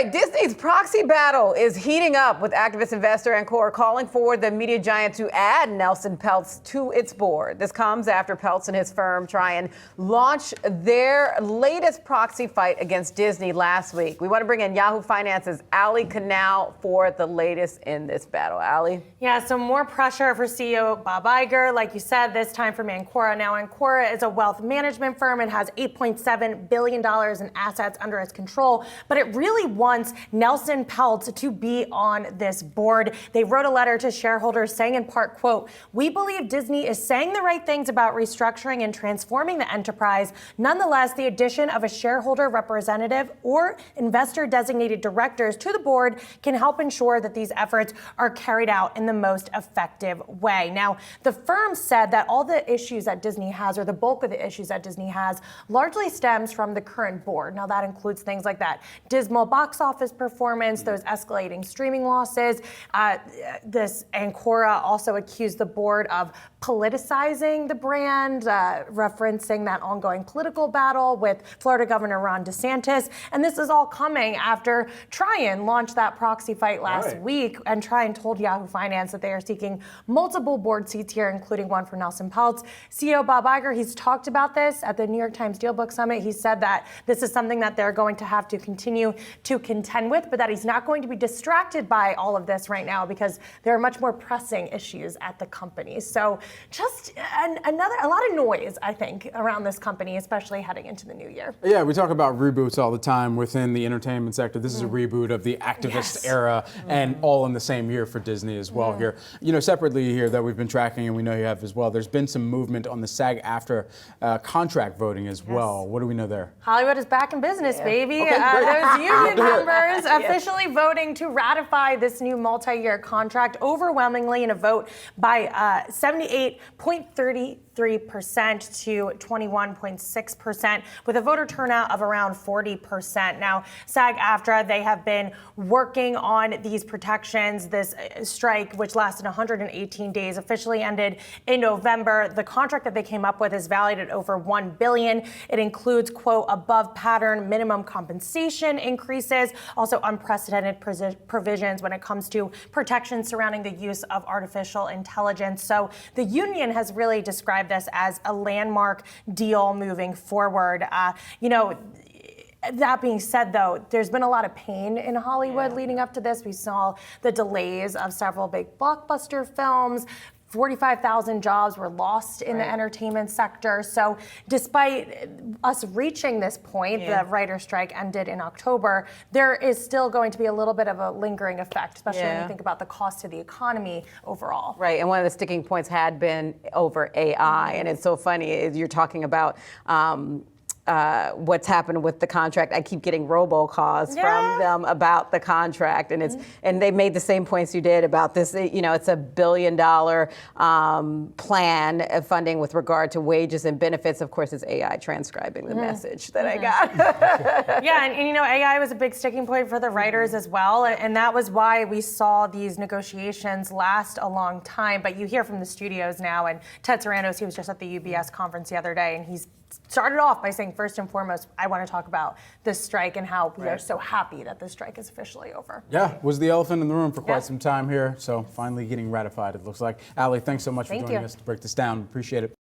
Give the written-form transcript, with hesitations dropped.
right, Disney's proxy battle is heating up with activist investor Ancora calling for the media giant to add Nelson Peltz to its board. This comes after Peltz and his firm try and launch their latest proxy fight against Disney last week. We want to bring in Yahoo Finance's Ali Canal for the latest in this battle. Ali? Yeah, so more pressure for CEO Bob Iger. Like you said, this time from Ancora. Now, Ancora is a wealth management firm and has $8.7 billion in assets under its control, but it really wants Nelson Peltz to be on this board. They wrote a letter to shareholders saying in part, quote, "We believe Disney is saying the right things about restructuring and transforming the enterprise. Nonetheless, the addition of a shareholder representative or investor designated directors to the board can help ensure that these efforts are carried out in the most effective way." Now, the firm said that all the issues that Disney has, or the bulk of the issues that Disney has, largely stems from the current board. Now, that includes things like that dismal box office performance, those escalating streaming losses. This Ancora also accused the board of politicizing the brand, referencing that ongoing political battle with Florida Governor Ron DeSantis. And this is all coming after Tryon launched that proxy fight last week, and Tryon told Yahoo Finance that they are seeking multiple board seats here, including one for Nelson Peltz. CEO Bob Iger, he's talked about this at the New York Times Dealbook Summit. He said that this is something that they're going to have to continue to contend with, but that he's not going to be distracted by all of this right now because there are much more pressing issues at the company. So just a lot of noise, I think, around this company, especially heading into the new year. Yeah, we talk about reboots all the time within the entertainment sector. This is a reboot of the activist era, and all in the same year for Disney as well here. You know, separately here that we've been tracking, and we know you have as well, there's been some movement on the Sag-Aftra contract voting as well. What do we know there? Hollywood is back in business, baby. Those union members officially voting to ratify this new multi-year contract overwhelmingly in a vote by 78.33% to 21.6%, with a voter turnout of around 40%. Now, Sag-Aftra, they have been working on these protections. This strike, which lasted 118 days, officially ended in November. The contract that they came up with is valued at over $1 billion. It includes, quote, above pattern minimum compensation increases, also unprecedented provisions when it comes to protections surrounding the use of artificial intelligence. So the union has really described this as a landmark deal moving forward. That being said, though, there's been a lot of pain in Hollywood leading up to this. We saw the delays of several big blockbuster films. 45,000 jobs were lost in the entertainment sector. So despite us reaching this point, the writer's strike ended in October, there is still going to be a little bit of a lingering effect, especially when you think about the cost to the economy overall. Right, and one of the sticking points had been over AI. And it's so funny, you're talking about what's happened with the contract. I keep getting robocalls from them about the contract, and and they made the same points you did about this. You know, it's $1 billion plan of funding with regard to wages and benefits. Of course, it's AI transcribing the message that I got. And you know, AI was a big sticking point for the writers as well, and that was why we saw these negotiations last a long time. But you hear from the studios now, and Ted Sarandos, he was just at the UBS conference the other day, and he's started off by saying, first and foremost, I want to talk about this strike and how we are so happy that the strike is officially over. Yeah, was the elephant in the room for quite some time here. So finally getting ratified, it looks like. Ali, thanks so much for joining us to break this down. Appreciate it.